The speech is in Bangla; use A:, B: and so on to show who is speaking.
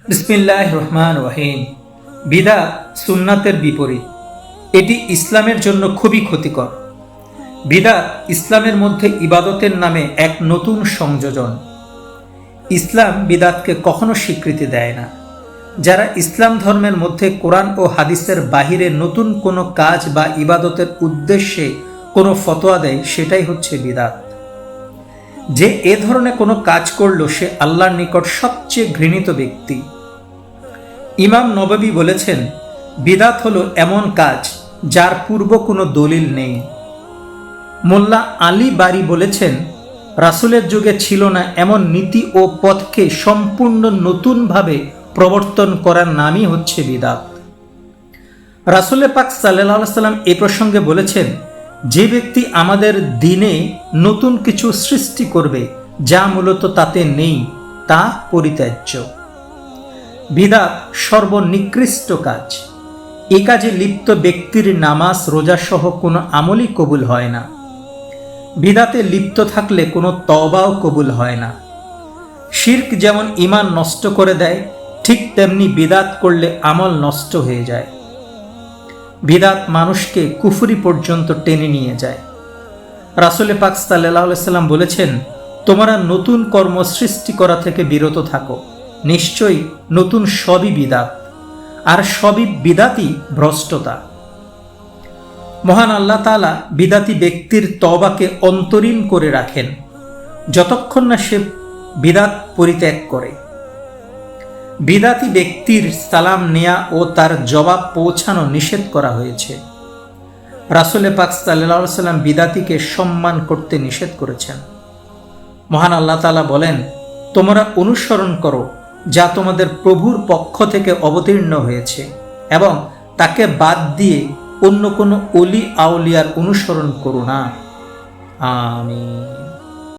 A: বিসমিল্লাহির রহমানির রহিম। বিদআত সুন্নাতের বিপরীত। এটি ইসলামের জন্য খুবই ক্ষতিকর। বিদআত ইসলামের মধ্যে ইবাদতের নামে এক নতুন সংযোজন। ইসলাম বিদআতকে কখনো স্বীকৃতি দেয় না। যারা ইসলাম ধর্মের মধ্যে কোরআন ও হাদিসের বাহিরে নতুন কোনো কাজ বা ইবাদতের উদ্দেশ্যে কোনো ফতোয়া দেয়, সেটাই হচ্ছে বিদআত। যে এ ধরনের কোনো কাজ করলো সে আল্লাহর নিকট সবচেয়ে ঘৃণিত ব্যক্তি। ইমাম নববী বলেছেন, বিদআত হলো এমন কাজ যার পূর্ব কোনো দলিল নেই। মোল্লা আলী বারি বলেছেন, রাসূলের যুগে ছিল না এমন নীতি ও পথকে সম্পূর্ণ নতুনভাবে প্রবর্তন করার নামই হচ্ছে বিদআত। রাসূল পাক সাল্লাল্লাহু আলাইহি সাল্লাম এ প্রসঙ্গে বলেছেন, যে ব্যক্তি আমাদের দ্বীনে নতুন কিছু সৃষ্টি করবে যা মূলত তাতে নেই, তা পরিত্যাজ্য। বিদআত সর্বনিকৃষ্ট কাজ। এ কাজে লিপ্ত ব্যক্তির নামাজ রোজা সহ কোনো আমলই কবুল হয় না। বিদআতে লিপ্ত থাকলে কোনো তওবাও কবুল হয় না। শিরক যেমন ঈমান নষ্ট করে দেয়, ঠিক তেমনি বিদআত করলে আমল নষ্ট হয়ে যায়। বিদআত মানুষকে কুফরি পর্যন্ত টেনে নিয়ে যায়। রাসূল পাক সাল্লাল্লাহু আলাইহি সাল্লাম বলেছেন, তোমরা নতুন কর্ম সৃষ্টি করা থেকে বিরত থাকো, নিশ্চয়ই নতুন সবই বিদআত, আর সবই বিদআতই ভ্রষ্টতা। মহান আল্লাহ তাআলা বিদআতি ব্যক্তির তওবাকে অন্তরীণ করে রাখেন যতক্ষণ না সে বিদআত পরিত্যাগ করে। বিদআতি ব্যক্তির সালাম নেয়া ও তার জবাব পৌঁছানো নিষেধ করা হয়েছে। রাসূল পাক সাল্লাল্লাহু আলাইহি সাল্লাম বিদআতিকে সম্মান করতে নিষেধ করেছেন। মহান আল্লাহ তাআলা বলেন, তোমরা অনুসরণ করো যা তোমাদের প্রভুর পক্ষ থেকে অবতীর্ণ হয়েছে, এবং তাকে বাদ দিয়ে অন্য কোনো অলি আউলিয়ার অনুসরণ করো না। আমিন।